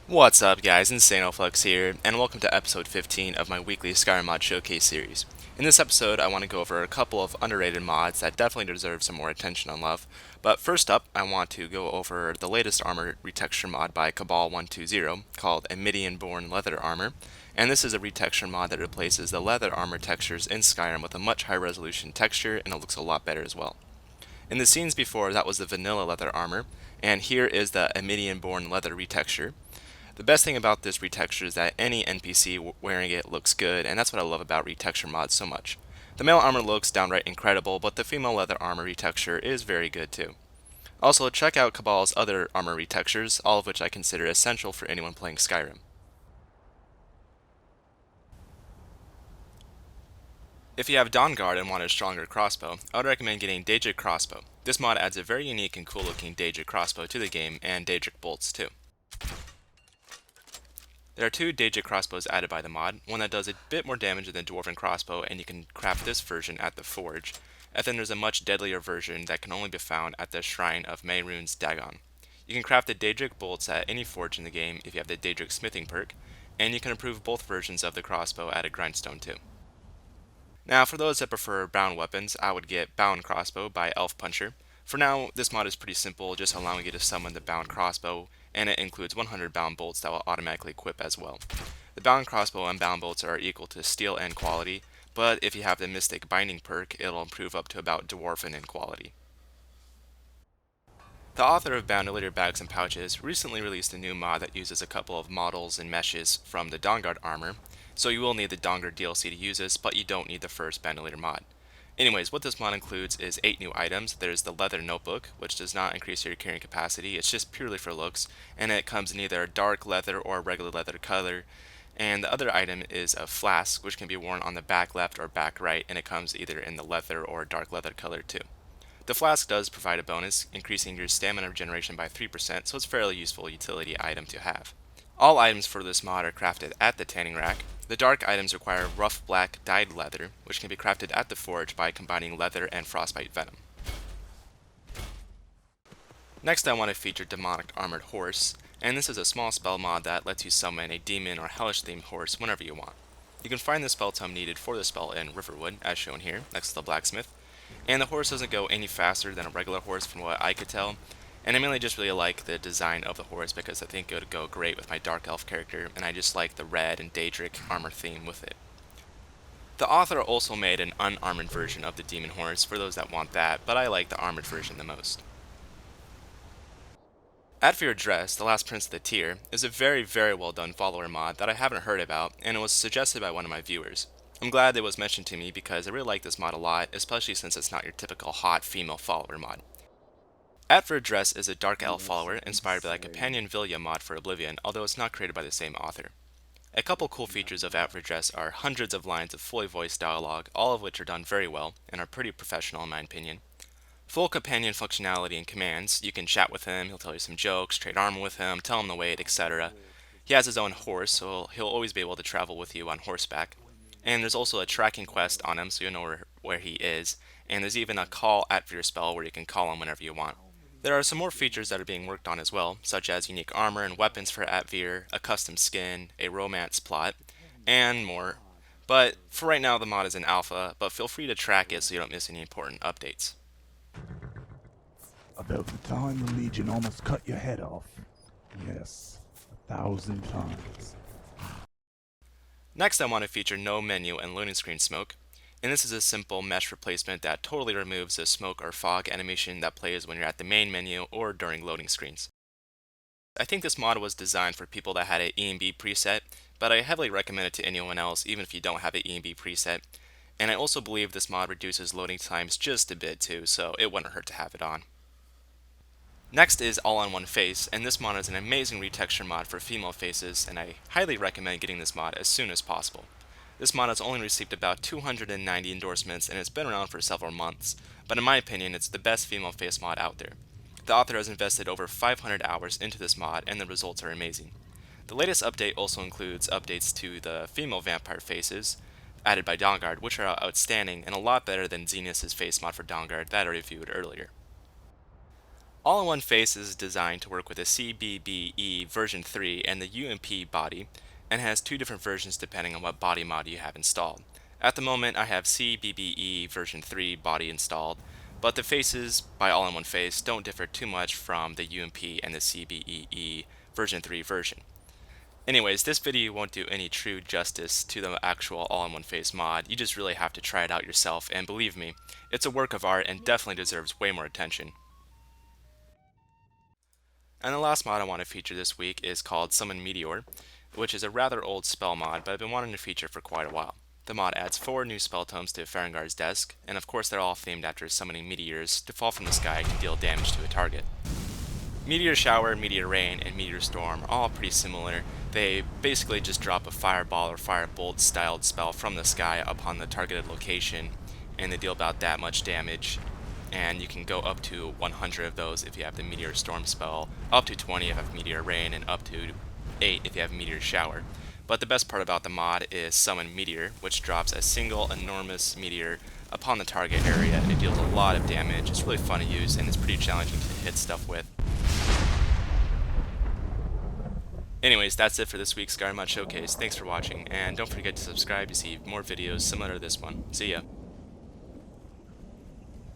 What's up guys, InsanoFlux here, and welcome to episode 15 of my weekly Skyrim mod showcase series. In this episode, I want to go over a couple of underrated mods that definitely deserve some more attention and love. But first up, I want to go over the latest armor retexture mod by Cabal120 called aMidianborn Leather Armor. And this is a retexture mod that replaces the leather armor textures in Skyrim with a much higher resolution texture, and it looks a lot better as well. In the scenes before, that was the vanilla leather armor, and here is the aMidianborn leather retexture. The best thing about this retexture is that any NPC wearing it looks good, and that's what I love about retexture mods so much. The male armor looks downright incredible, but the female leather armor retexture is very good too. Also, check out Cabal's other armor retextures, all of which I consider essential for anyone playing Skyrim. If you have Dawnguard and want a stronger crossbow, I would recommend getting Daedric Crossbow. This mod adds a very unique and cool looking Daedric Crossbow to the game, and Daedric bolts too. There are two Daedric crossbows added by the mod, one that does a bit more damage than the Dwarven crossbow, and you can craft this version at the forge, and then there's a much deadlier version that can only be found at the Shrine of Mehrunes Dagon. You can craft the Daedric bolts at any forge in the game if you have the Daedric smithing perk, and you can improve both versions of the crossbow at a grindstone too. Now, for those that prefer bound weapons, I would get Bound Crossbow by Elf Puncher. For now, this mod is pretty simple, just allowing you to summon the Bound Crossbow, and it includes 100 bound bolts that will automatically equip as well. The Bound Crossbow and bound bolts are equal to steel and quality, but if you have the Mystic Binding perk, it'll improve up to about Dwarven in quality. The author of Bandolier Bags and Pouches recently released a new mod that uses a couple of models and meshes from the Dawnguard armor, so you will need the Dawnguard DLC to use this, but you don't need the first Bandolier mod. Anyways, what this mod includes is 8 new items. There's the leather notebook, which does not increase your carrying capacity, it's just purely for looks, and it comes in either a dark leather or regular leather color. And the other item is a flask, which can be worn on the back left or back right, and it comes either in the leather or dark leather color too. The flask does provide a bonus, increasing your stamina regeneration by 3%, so it's a fairly useful utility item to have. All items for this mod are crafted at the tanning rack. The dark items require rough black dyed leather, which can be crafted at the forge by combining leather and frostbite venom. Next I want to feature Demonic Armored Horse, and this is a small spell mod that lets you summon a demon or hellish themed horse whenever you want. You can find the spell tome needed for the spell in Riverwood, as shown here, next to the blacksmith, and the horse doesn't go any faster than a regular horse from what I could tell, and I mainly just really like the design of the horse because I think it would go great with my Dark Elf character, and I just like the red and Daedric armor theme with it. The author also made an unarmored version of the demon horse for those that want that, but I like the armored version the most. Atvir Dres, the last prince of the tier, is a very well done follower mod that I haven't heard about, and it was suggested by one of my viewers. I'm glad it was mentioned to me because I really like this mod a lot, especially since it's not your typical hot female follower mod. Atvir Dres is a Dark Elf follower inspired by the Companion Vilya mod for Oblivion, although it's not created by the same author. A couple cool features of Atvir Dres are hundreds of lines of fully voiced dialogue, all of which are done very well and are pretty professional in my opinion. Full companion functionality and commands. You can chat with him, he'll tell you some jokes, trade armor with him, tell him the weight, etc. He has his own horse, so he'll always be able to travel with you on horseback. And there's also a tracking quest on him, so you'll know where he is. And there's even a call Atvir spell where you can call him whenever you want. There are some more features that are being worked on as well, such as unique armor and weapons for Atvir, a custom skin, a romance plot, and more. But for right now, the mod is in alpha, but feel free to track it so you don't miss any important updates. About the time the Legion almost cut your head off. Yes, 1,000 times. Next, I want to feature no menu and loading screen smoke, and this is a simple mesh replacement that totally removes the smoke or fog animation that plays when you're at the main menu or during loading screens. I think this mod was designed for people that had an ENB preset, but I heavily recommend it to anyone else even if you don't have an ENB preset, and I also believe this mod reduces loading times just a bit too, so it wouldn't hurt to have it on. Next is All on One Face, and this mod is an amazing retexture mod for female faces, and I highly recommend getting this mod as soon as possible. This mod has only received about 290 endorsements and it's been around for several months, but in my opinion it's the best female face mod out there. The author has invested over 500 hours into this mod and the results are amazing. The latest update also includes updates to the female vampire faces, added by Dawnguard, which are outstanding and a lot better than Zenith's face mod for Dawnguard that I reviewed earlier. All-in-One Face is designed to work with a CBBE version 3 and the UMP body, and has two different versions depending on what body mod you have installed. At the moment, I have CBBE version 3 body installed, but the faces by All-in-One Face don't differ too much from the UMP and the CBEE version 3 version. Anyways, this video won't do any true justice to the actual All-in-One Face mod. You just really have to try it out yourself, and believe me, it's a work of art and definitely deserves way more attention. And the last mod I want to feature this week is called Summon Meteor, which is a rather old spell mod, but I've been wanting to feature for quite a while. The mod adds 4 new spell tomes to Farangard's desk, and of course they're all themed after summoning meteors to fall from the sky to deal damage to a target. Meteor Shower, Meteor Rain, and Meteor Storm are all pretty similar. They basically just drop a fireball or firebolt styled spell from the sky upon the targeted location, and they deal about that much damage. And you can go up to 100 of those if you have the Meteor Storm spell, up to 20 if you have Meteor Rain, and up to 8 if you have Meteor Shower. But the best part about the mod is Summon Meteor, which drops a single enormous meteor upon the target area, and it deals a lot of damage. It's really fun to use, and it's pretty challenging to hit stuff with. Anyways, that's it for this week's Skyrim Mod Showcase. Thanks for watching, and don't forget to subscribe to see more videos similar to this one. See ya!